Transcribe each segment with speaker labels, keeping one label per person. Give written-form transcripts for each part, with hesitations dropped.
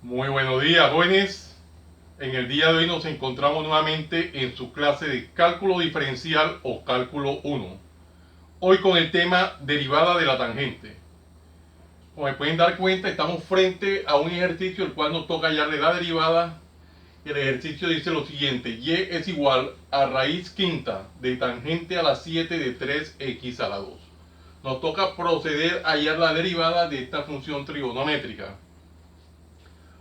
Speaker 1: Muy buenos días, jóvenes. En el día de hoy nos encontramos nuevamente en su clase de cálculo diferencial o cálculo 1. Hoy con el tema derivada de la tangente. Como me pueden dar cuenta, estamos frente a un ejercicio el cual nos toca hallarle la derivada. El ejercicio dice lo siguiente: y es igual a raíz quinta de tangente a la 7 de 3x a la 2. Nos toca proceder a hallar la derivada de esta función trigonométrica.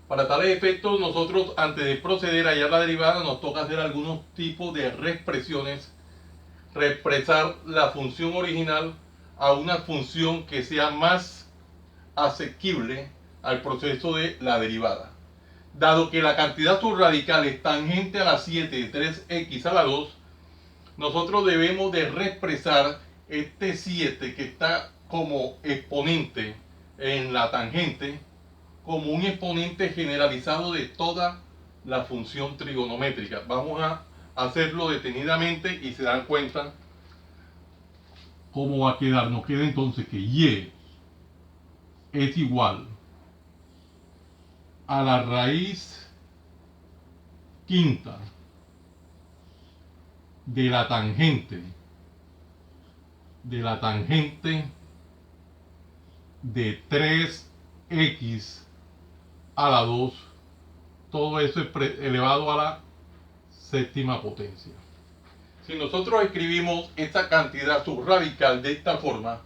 Speaker 1: Para tales efectos, nosotros antes de proceder a hallar la derivada nos toca hacer algunos tipos de reexpresiones, reexpresar la función original a una función que sea más asequible al proceso de la derivada. Dado que la cantidad subradical es tangente a la 7 de 3x a la 2, nosotros debemos de reexpresar este 7 que está como exponente en la tangente como un exponente generalizado de toda la función trigonométrica. Vamos a hacerlo detenidamente y se dan cuenta cómo va a quedar. Nos queda entonces que y es igual a la raíz quinta de la tangente de 3x a la 2, todo eso es elevado a la séptima potencia. Si nosotros escribimos esta cantidad subradical de esta forma,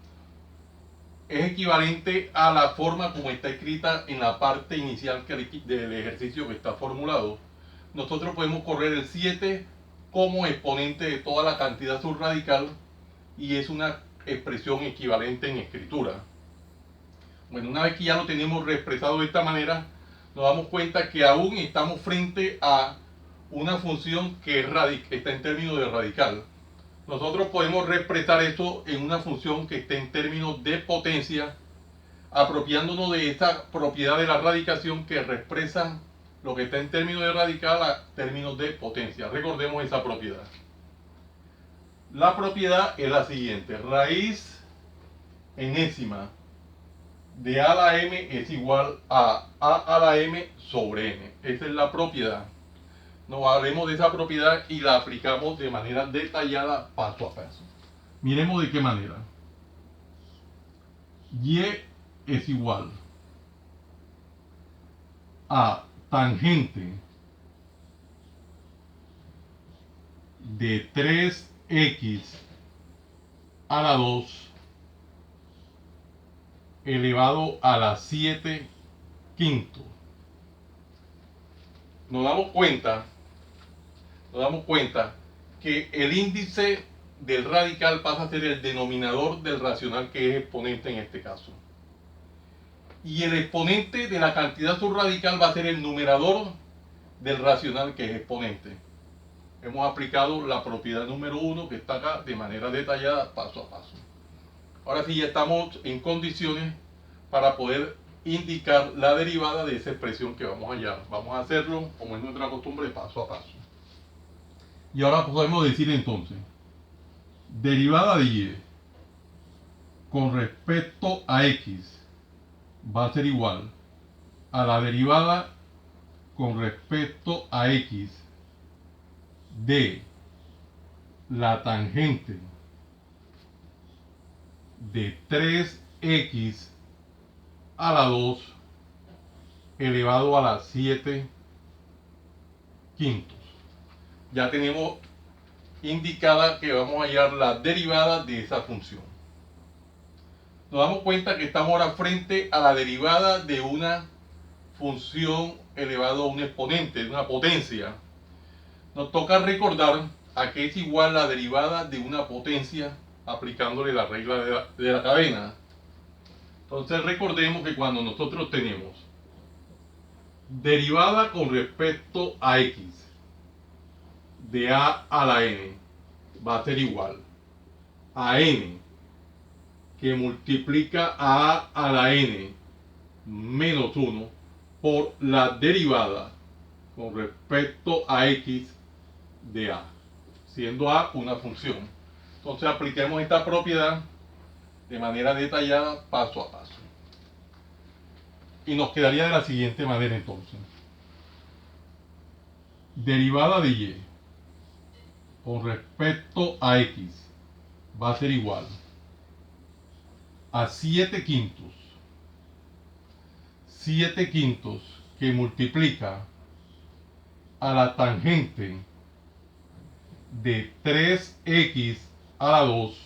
Speaker 1: es equivalente a la forma como está escrita en la parte inicial del ejercicio que está formulado. Nosotros podemos correr el 7 como exponente de toda la cantidad subradical y es una expresión equivalente en escritura. Bueno, una vez que ya lo tenemos reexpresado de esta manera, nos damos cuenta que aún estamos frente a una función que está en términos de radical. Nosotros podemos reexpresar esto en una función que esté en términos de potencia, apropiándonos de esta propiedad de la radicación que reexpresa lo que está en términos de radical a términos de potencia. Recordemos esa propiedad. La propiedad es la siguiente: raíz enésima de a a la m es igual a la m sobre n. Esa es la propiedad. Nos haremos de esa propiedad y la aplicamos de manera detallada paso a paso. Miremos de qué manera. Y es igual a tangente de 3x a la 2 elevado a la 7 quinto. Nos damos cuenta que el índice del radical pasa a ser el denominador del racional, que es exponente en este caso. Y el exponente de la cantidad subradical va a ser el numerador del racional, que es exponente. Hemos aplicado la propiedad número 1 que está acá de manera detallada paso a paso. Ahora sí ya estamos en condiciones para poder indicar la derivada de esa expresión que vamos a hallar. Vamos a hacerlo como es nuestra costumbre paso a paso. Y ahora podemos decir entonces, derivada de y con respecto a x va a ser igual a la derivada con respecto a x de la tangente de 3x a la 2 elevado a la 7 quintos. Ya tenemos indicada que vamos a hallar la derivada de esa función. Nos damos cuenta que estamos ahora frente a la derivada de una función elevado a un exponente, de una potencia. Nos toca recordar a qué es igual la derivada de una potencia aplicándole la regla de la cadena. Entonces recordemos que cuando nosotros tenemos derivada con respecto a x de a la n va a ser igual a n que multiplica a la n menos 1 por la derivada con respecto a x de a, siendo a una función. Entonces apliquemos esta propiedad de manera detallada paso a paso. Y nos quedaría de la siguiente manera entonces. Derivada de y con respecto a x va a ser igual a 7 quintos. 7 quintos que multiplica a la tangente de 3x a la 2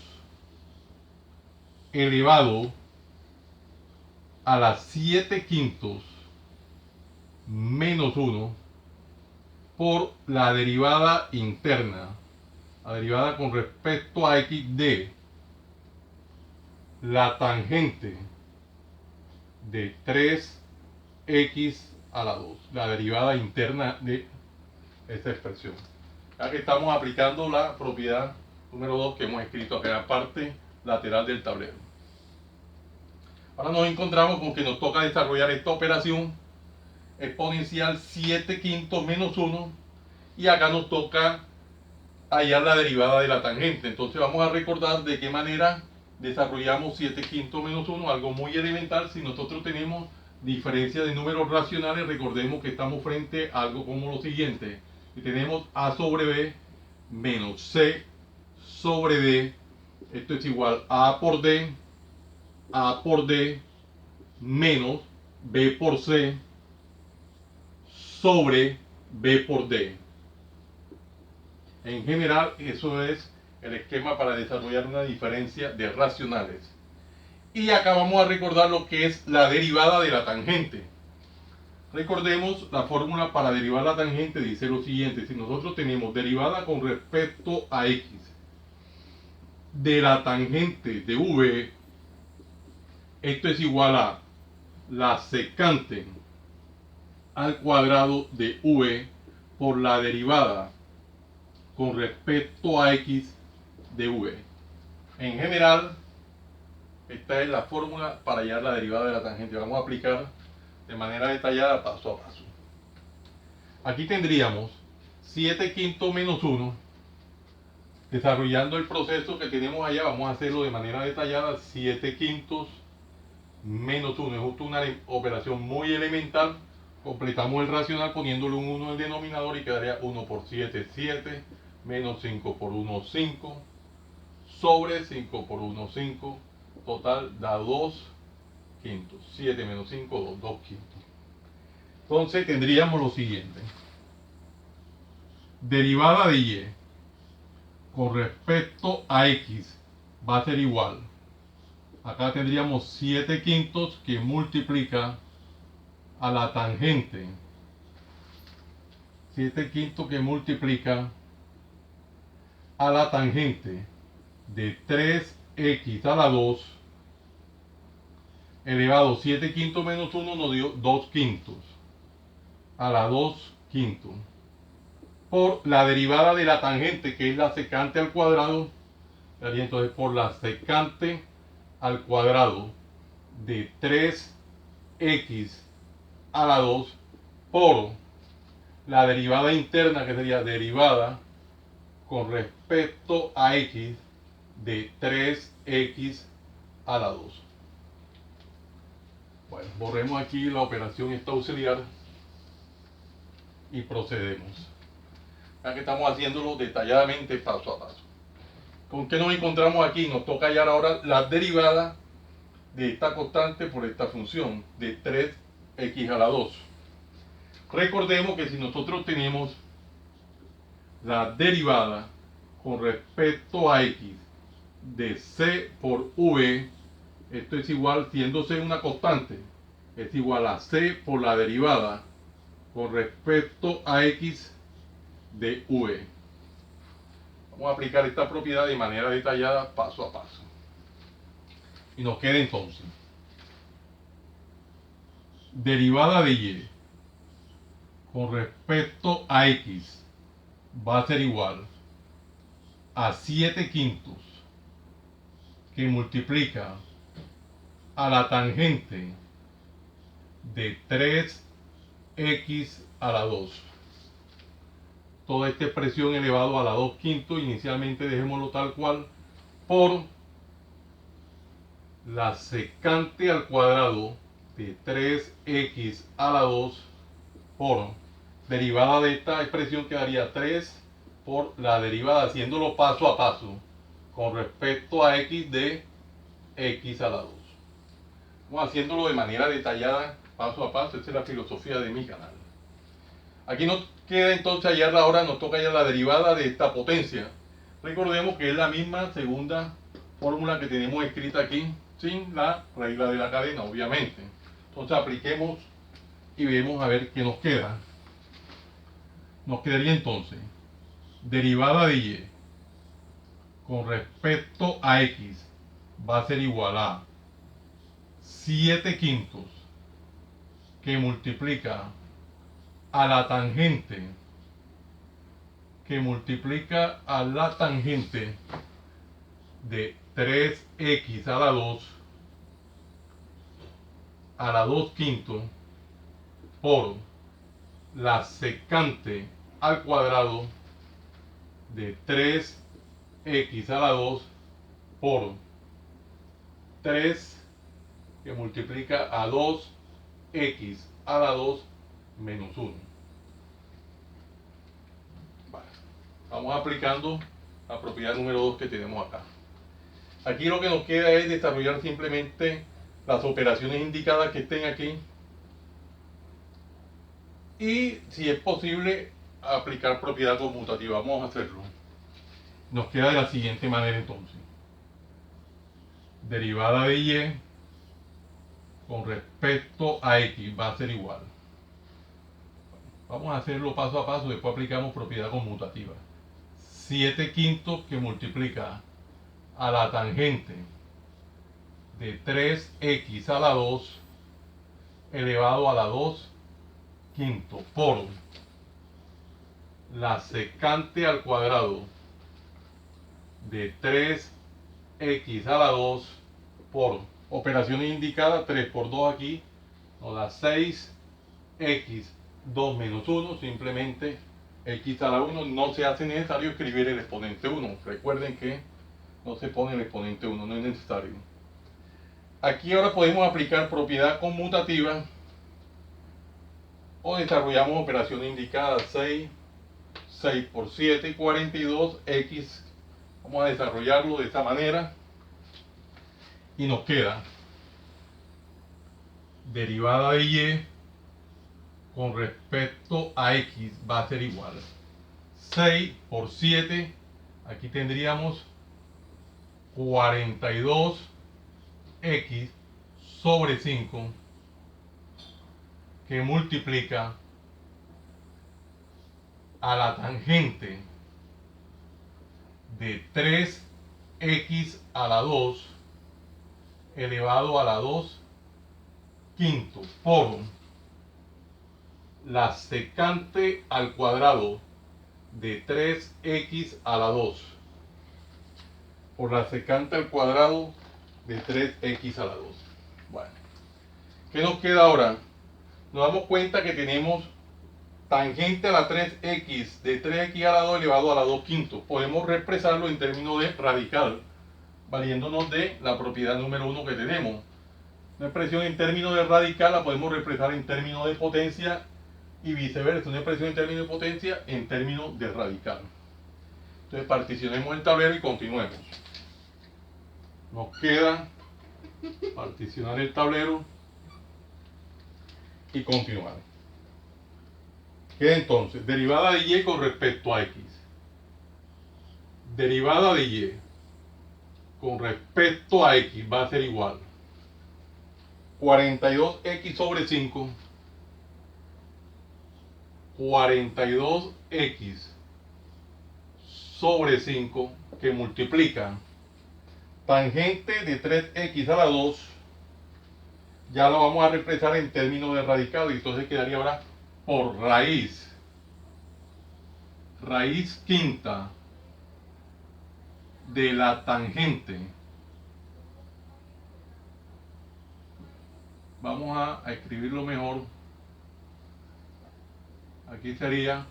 Speaker 1: elevado a la 7 quintos menos 1 por la derivada interna, la derivada con respecto a x de la tangente de 3x a la 2, la derivada interna de esta expresión. Ya que estamos aplicando la propiedad número 2 que hemos escrito acá en la parte lateral del tablero. Ahora nos encontramos con que nos toca desarrollar esta operación exponencial 7 quintos menos 1 y acá nos toca hallar la derivada de la tangente. Entonces vamos a recordar de qué manera desarrollamos 7 quintos menos 1, algo muy elemental. Si nosotros tenemos diferencia de números racionales, recordemos que estamos frente a algo como lo siguiente. Y tenemos a sobre b menos c sobre d. Esto es igual a por d menos b por c sobre b por d. En general, eso es el esquema para desarrollar una diferencia de racionales. Y acá vamos a recordar lo que es la derivada de la tangente. Recordemos la fórmula para derivar la tangente, dice lo siguiente: si nosotros tenemos derivada con respecto a x de la tangente de v, esto es igual a la secante al cuadrado de v por la derivada con respecto a x de v. En general, esta es la fórmula para hallar la derivada de la tangente. Vamos a aplicar de manera detallada paso a paso. Aquí tendríamos 7 quintos menos 1. Desarrollando el proceso que tenemos allá, vamos a hacerlo de manera detallada. 7 quintos menos 1 es justo una operación muy elemental. Completamos el racional poniéndole un 1 en el denominador y quedaría 1 por 7, 7, menos 5 por 1, 5, sobre 5 por 1, 5, total da 2 quintos. 7 menos 5, 2, 2 quintos. Entonces tendríamos lo siguiente: derivada de y con respecto a x va a ser igual. Acá tendríamos 7 quintos que multiplica a la tangente. 7 quintos que multiplica a la tangente de 3x a la 2 elevado 7 quintos menos 1 nos dio 2 quintos a la 2 quintos por la derivada de la tangente, que es la secante al cuadrado. Daría entonces por la secante al cuadrado de 3x a la 2 por la derivada interna, que sería derivada con respecto a x de 3x a la 2. Bueno, borremos aquí la operación esta auxiliar y procedemos. Ya que estamos haciéndolo detalladamente paso a paso. ¿Con qué nos encontramos aquí? Nos toca hallar ahora la derivada de esta constante por esta función de 3x a la 2. Recordemos que si nosotros tenemos la derivada con respecto a x de c por v, esto es igual, siendo c una constante, es igual a c por la derivada con respecto a x de v. Vamos a aplicar esta propiedad de manera detallada paso a paso. Y nos queda entonces derivada de y con respecto a x va a ser igual a 7 quintos que multiplica a la tangente de 3x a la 2. Toda esta expresión elevado a la 2 quintos, inicialmente dejémoslo tal cual, por la secante al cuadrado de 3x a la 2 por derivada de esta expresión quedaría 3 por la derivada, haciéndolo paso a paso con respecto a x de x a la 2. Vamos haciéndolo de manera detallada, paso a paso. Esta es la filosofía de mi canal. Aquí nos queda entonces hallar ahora, nos toca hallar la derivada de esta potencia. Recordemos que es la misma segunda fórmula que tenemos escrita aquí, sin la regla de la cadena, obviamente. Entonces apliquemos y vemos a ver qué nos queda. Nos quedaría entonces derivada de y con respecto a x va a ser igual a 7 quintos que multiplica a la tangente de 3x a la 2 quintos por la secante al cuadrado de 3x a la 2 por 3 que multiplica a 2x a la 2 menos 1. Vale. Vamos aplicando la propiedad número 2 que tenemos acá. Aquí lo que nos queda es desarrollar simplemente las operaciones indicadas que estén aquí y, si es posible, aplicar propiedad conmutativa. Vamos a hacerlo. Nos queda de la siguiente manera entonces. Derivada de y con respecto a x va a ser igual. Vamos a hacerlo paso a paso, después aplicamos propiedad conmutativa. 7 quintos que multiplica a la tangente de 3x a la 2 elevado a la 2 quintos por la secante al cuadrado de 3x a la 2 por operaciones indicadas, 3 por 2 aquí nos da 6x 2 menos 1, simplemente x a la 1, no se hace necesario escribir el exponente 1, recuerden que no se pone el exponente 1, no es necesario. Aquí ahora podemos aplicar propiedad conmutativa o desarrollamos operaciones indicadas. 6 por 7, 42x. Vamos a desarrollarlo de esta manera y nos queda derivada de y con respecto a x va a ser igual 6 por 7, aquí tendríamos 42x sobre 5 que multiplica a la tangente de 3x a la 2 elevado a la 2 quintos por la secante al cuadrado de 3x a la 2 por la secante al cuadrado de 3x a la 2. Bueno, ¿qué nos queda ahora? Nos damos cuenta que tenemos tangente a la 3x de 3x a la 2 elevado a la 2 quintos. Podemos reexpresarlo en términos de radical, valiéndonos de la propiedad número 1 que tenemos. Una expresión en términos de radical la podemos reexpresar en términos de potencia y viceversa. Una expresión en términos de potencia en términos de radical. Entonces particionemos el tablero y continuemos. Nos queda particionar el tablero y continuar. Queda entonces derivada de y con respecto a x. Derivada de y con respecto a x va a ser igual 42x sobre 5, 42x sobre 5 que multiplica tangente de 3x a la 2, ya lo vamos a reemplazar en términos de radical y entonces quedaría ahora por raíz quinta de la tangente. Vamos a escribirlo mejor. Aquí sería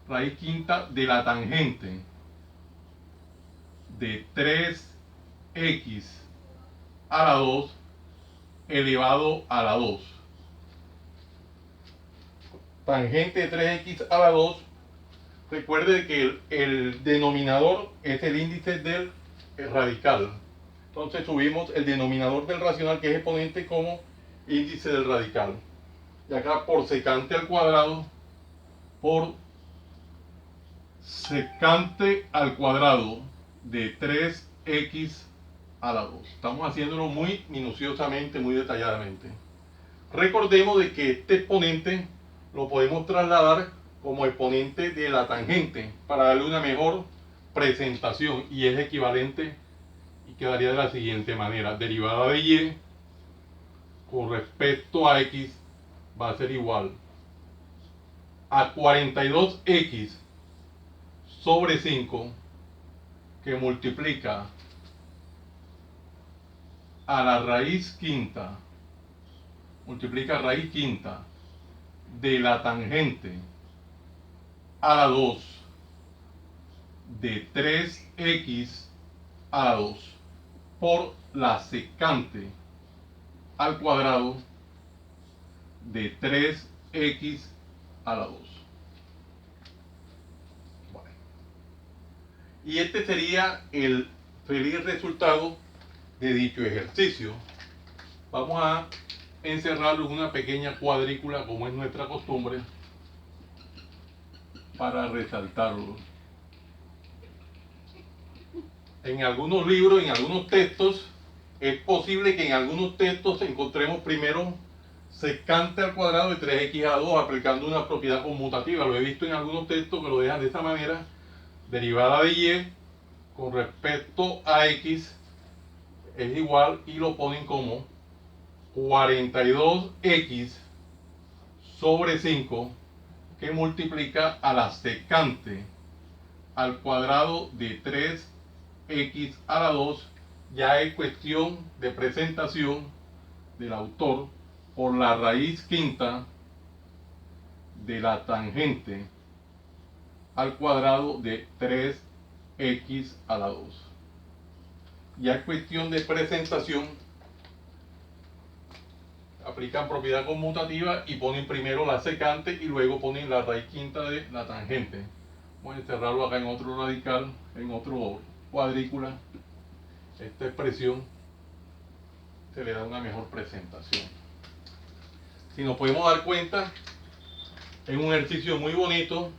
Speaker 1: raíz quinta de la tangente de 3x a la 2 elevado a la 2. Tangente de 3x a la 2. Recuerde que el denominador es el índice del radical. Entonces subimos el denominador del racional, que es exponente, como índice del radical. Y acá por secante al cuadrado, por secante al cuadrado de 3x a la 2. Estamos haciéndolo muy minuciosamente, muy detalladamente. Recordemos de que este exponente lo podemos trasladar como exponente de la tangente para darle una mejor presentación, y es equivalente y quedaría de la siguiente manera: derivada de y con respecto a x va a ser igual a 42x sobre 5, que multiplica a la raíz quinta, multiplica raíz quinta de la tangente a la 2 de 3x a la 2 por la secante al cuadrado de 3x a la 2. Bueno. Y este sería el feliz resultado de dicho ejercicio. Vamos a encerrarlo en una pequeña cuadrícula, como es nuestra costumbre, para resaltarlo. En algunos libros, en algunos textos, es posible que en algunos textos encontremos primero secante al cuadrado de 3x a la 2 aplicando una propiedad conmutativa. Lo he visto en algunos textos que lo dejan de esta manera: derivada de y con respecto a x es igual, y lo ponen como 42x sobre 5, que multiplica a la secante al cuadrado de 3x a la 2. Ya es cuestión de presentación del autor, por la raíz quinta de la tangente al cuadrado de 3x a la 2. Ya es cuestión de presentación, aplican propiedad conmutativa y ponen primero la secante y luego ponen la raíz quinta de la tangente. Voy a encerrarlo acá en otro radical, en otro cuadrícula. Esta expresión se le da una mejor presentación. Si nos podemos dar cuenta, es un ejercicio muy bonito,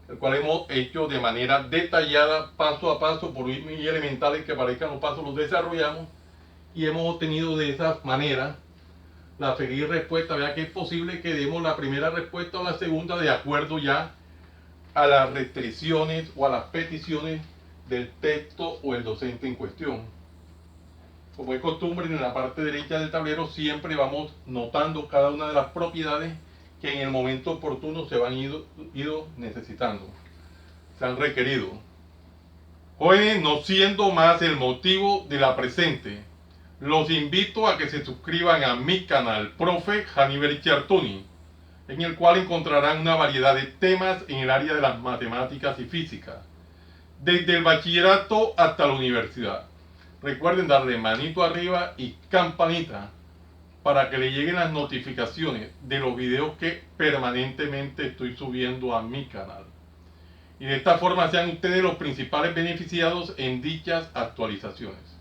Speaker 1: el cual hemos hecho de manera detallada, paso a paso, por muy elementales que parezcan los pasos, los desarrollamos y hemos obtenido de esa manera la feliz respuesta. Vea que es posible que demos la primera respuesta o la segunda de acuerdo ya a las restricciones o a las peticiones del texto o el docente en cuestión. Como es costumbre, en la parte derecha del tablero siempre vamos notando cada una de las propiedades que en el momento oportuno se van ido necesitando, se han requerido. Jóvenes, no siendo más el motivo de la presente, los invito a que se suscriban a mi canal, Profe Hannibal Ciartuni, en el cual encontrarán una variedad de temas en el área de las matemáticas y física, desde el bachillerato hasta la universidad. Recuerden darle manito arriba y campanita para que le lleguen las notificaciones de los videos que permanentemente estoy subiendo a mi canal. Y de esta forma sean ustedes los principales beneficiados en dichas actualizaciones.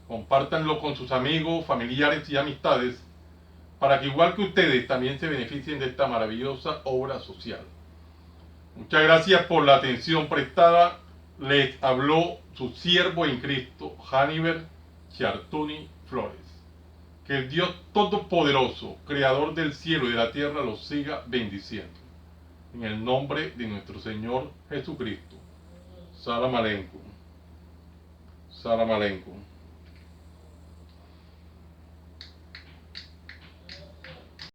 Speaker 1: Compártanlo con sus amigos, familiares y amistades, para que igual que ustedes también se beneficien de esta maravillosa obra social. Muchas gracias por la atención prestada. Les habló su siervo en Cristo, Hannibal Ciartuni Flores. Que el Dios Todopoderoso, Creador del cielo y de la tierra, los siga bendiciendo. En el nombre de nuestro Señor Jesucristo. Salam aleikum. Salam aleikum.